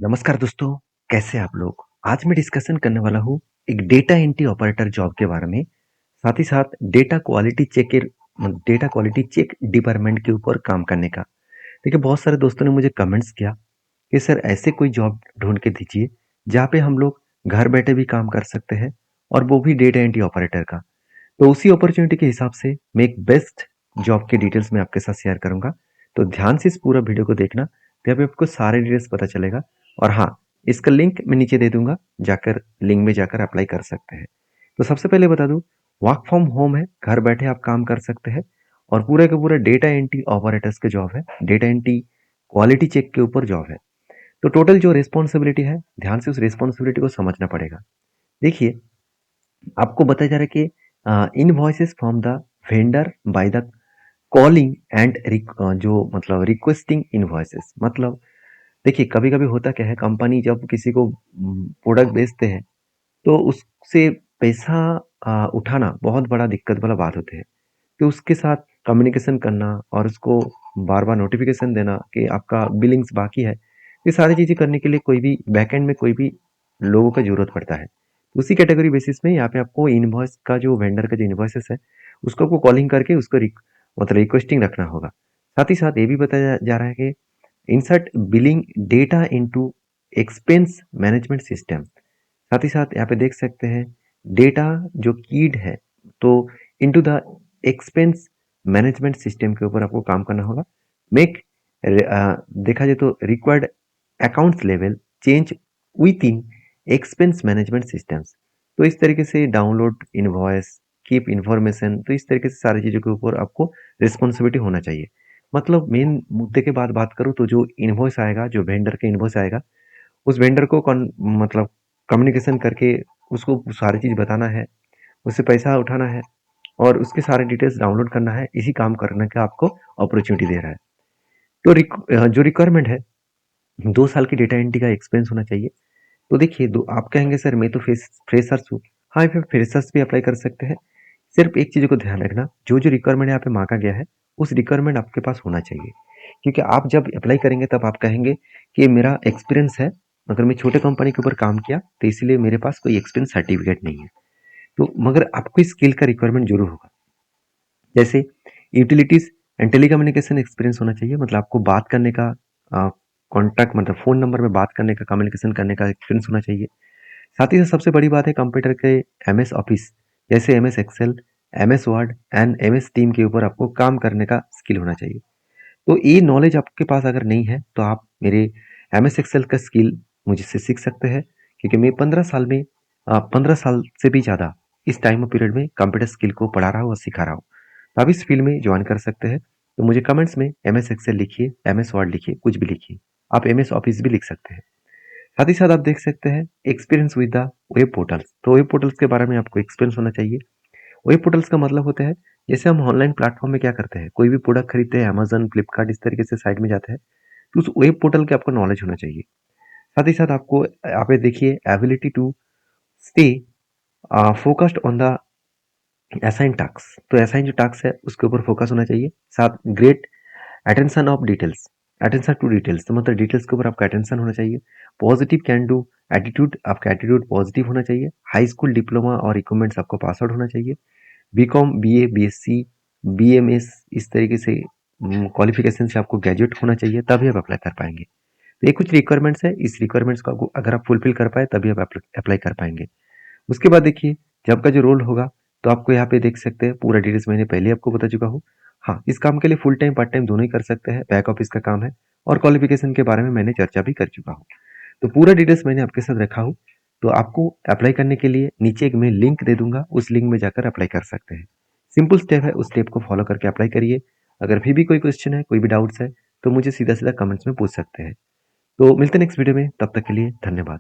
नमस्कार दोस्तों, कैसे हैं आप लोग? आज मैं डिस्कशन करने वाला हूँ एक डेटा एंट्री ऑपरेटर जॉब के बारे में, साथ ही साथ डेटा क्वालिटी चेक डिपार्टमेंट के ऊपर काम करने का। देखिए, बहुत सारे दोस्तों ने मुझे कमेंट्स किया कि सर ऐसे कोई जॉब ढूँढ के दीजिए, जहाँ पे हम लोग घर बैठे भी काम कर सकते हैं और वो भी डेटा एंट्री ऑपरेटर का। तो उसी अपॉर्चुनिटी के हिसाब से मैं एक बेस्ट जॉब के डिटेल्स मैं आपके साथ शेयर करूंगा। तो ध्यान से इस पूरा वीडियो को देखना, तो यहाँ पे आपको सारे डिटेल्स पता चलेगा। और हाँ, इसका लिंक मैं नीचे दे दूंगा, जाकर लिंक में जाकर अप्लाई कर सकते हैं। तो सबसे पहले बता दूं, वर्क फ्रॉम होम है, घर बैठे आप काम कर सकते हैं और पूरा का पूरा डेटा एंट्री ऑपरेटर्स के जॉब है, डेटा एंट्री क्वालिटी चेक के ऊपर जॉब है। तो टोटल जो रिस्पॉन्सिबिलिटी है, ध्यान से उस रिस्पॉन्सिबिलिटी को समझना पड़ेगा। देखिए, आपको बताया जा रहा है कि invoices from the vendor by the calling and जो मतलब रिक्वेस्टिंग इनवॉइसेस, मतलब देखिए कभी कभी होता क्या है, कंपनी जब किसी को प्रोडक्ट बेचते हैं तो उससे पैसा उठाना बहुत बड़ा दिक्कत वाला बात होती है। तो उसके साथ कम्युनिकेशन करना और उसको बार बार नोटिफिकेशन देना कि आपका बिलिंग्स बाकी है, ये सारी चीज़ें करने के लिए कोई भी बैकएंड में कोई भी लोगों का जरूरत पड़ता है। उसी कैटेगरी बेसिस में यहाँ पे आपको इनवॉइस का जो वेंडर का जो इनवॉइसेस है, उसको आपको कॉलिंग करके उसको मतलब रिक्वेस्टिंग रखना होगा। साथ ही साथ ये भी बताया जा रहा है कि insert billing data into expense management system. साथ ही साथ यहाँ पे देख सकते हैं, डेटा जो कीड है, तो into the expense management system के ऊपर आपको काम करना होगा। मेक देखा जाए तो required accounts level change with in expense management systems. तो इस तरीके से डाउनलोड इनवॉइस, कीप इंफॉर्मेशन, तो इस तरीके से सारी चीज़ों के ऊपर आपको रिस्पॉन्सिबिलिटी होना चाहिए। मतलब मेन मुद्दे के बाद बात करूँ तो जो इनवॉइस आएगा, जो वेंडर के इनवॉइस आएगा, उस वेंडर को मतलब कम्युनिकेशन करके उसको सारी चीज़ बताना है, उससे पैसा उठाना है और उसके सारे डिटेल्स डाउनलोड करना है। इसी काम करने का आपको अपॉर्चुनिटी दे रहा है। तो जो रिक्वायरमेंट है, 2 साल की डेटा एंट्री का एक्सपीरियंस होना चाहिए। तो देखिए, दो आप कहेंगे सर मैं तो फ्रेशर्स हूँ। हाँ, फिर फ्रेशर्स भी अप्लाई कर सकते हैं। सिर्फ एक चीज़ को ध्यान रखना, जो जो रिक्वायरमेंट यहाँ पे मांगा गया है, उस रिक्वायरमेंट आपके पास होना चाहिए। क्योंकि आप जब अप्लाई करेंगे तब आप कहेंगे कि मेरा एक्सपीरियंस है, मगर मैं छोटे कंपनी के ऊपर काम किया तो इसलिए मेरे पास कोई एक्सपीरियंस सर्टिफिकेट नहीं है। तो मगर आपको स्किल का रिक्वायरमेंट जरूर होगा। जैसे यूटिलिटीज एंड टेलीकम्युनिकेशन एक्सपीरियंस होना चाहिए, मतलब आपको बात करने का, कॉन्टैक्ट मतलब फ़ोन नंबर में बात करने का, कम्युनिकेशन करने का एक्सपीरियंस होना चाहिए। साथ ही साथ सबसे बड़ी बात है, कंप्यूटर के एमएस ऑफिस, जैसे MS excel, MS word and MS team के ऊपर आपको काम करने का स्किल होना चाहिए। तो ये नॉलेज आपके पास अगर नहीं है तो आप मेरे एमएस एक्सेल का स्किल मुझसे सीख सकते हैं, क्योंकि मैं 15 साल से भी ज़्यादा इस टाइम पीरियड में कंप्यूटर स्किल को पढ़ा रहा हूँ और सिखा रहा हूँ। तो आप इस फील्ड में ज्वाइन कर सकते हैं। तो मुझे कमेंट्स में एमएस एक्सेल लिखिए, एमएस वर्ड लिखिए, कुछ भी लिखिए। आप एमएस ऑफिस भी लिख सकते हैं। साथ ही साथ आप देख सकते हैं experience with the web portals. तो वेब पोर्टल्स के बारे में आपको एक्सपीरियंस होना चाहिए। वेब पोर्टल्स का मतलब होता है, जैसे हम ऑनलाइन प्लेटफॉर्म में क्या करते हैं, कोई भी प्रोडक्ट खरीदते हैं, अमेजन, फ्लिपकार्ट, इस तरीके से साइट में जाते हैं, तो उस वेब पोर्टल के आपको नॉलेज होना चाहिए। साथ ही साथ आपको यहाँ पे देखिए ability to stay focused on the assign task. तो असाइन जो टास्क है उसके ऊपर फोकस होना चाहिए। साथ great attention of details, attention to details, तो मतलब डिटेल्स के ऊपर आपका अटेंशन होना चाहिए। पॉजिटिव कैन डू एटीट्यूड, आपका एटीट्यूड पॉजिटिव होना चाहिए। हाई स्कूल डिप्लोमा और रिक्वायरमेंट्स आपको पास आउट होना चाहिए। बीकॉम, बीए, बीएससी, बीएमएस, इस तरीके से क्वालिफिकेशन से आपको ग्रेजुएट होना चाहिए, तभी आप अप्लाई कर पाएंगे। तो ये कुछ रिक्वायरमेंट्स है, इस रिक्वायरमेंट्स को अगर आप फुलफिल कर पाए तभी आप अप्लाई कर पाएंगे। उसके बाद देखिए, जब का जो रोल होगा, तो आपको यहाँ पे देख सकते हैं पूरा डिटेल्स मैंने पहले ही आपको बता चुका हूँ। हाँ, इस काम के लिए फुल टाइम पार्ट टाइम दोनों ही कर सकते हैं, बैक ऑफिस का काम है और क्वालिफिकेशन के बारे में मैंने चर्चा भी कर चुका हूँ। तो पूरा डिटेल्स मैंने आपके साथ रखा हूँ। तो आपको अप्लाई करने के लिए नीचे एक मैं लिंक दे दूंगा, उस लिंक में जाकर अप्लाई कर सकते हैं। सिंपल स्टेप है, उस स्टेप को फॉलो करके अप्लाई करिए। अगर फिर भी कोई क्वेश्चन है, कोई भी डाउट्स है, तो मुझे सीधा सीधा कमेंट्स में पूछ सकते हैं। तो मिलते हैं नेक्स्ट वीडियो में, तब तक के लिए धन्यवाद।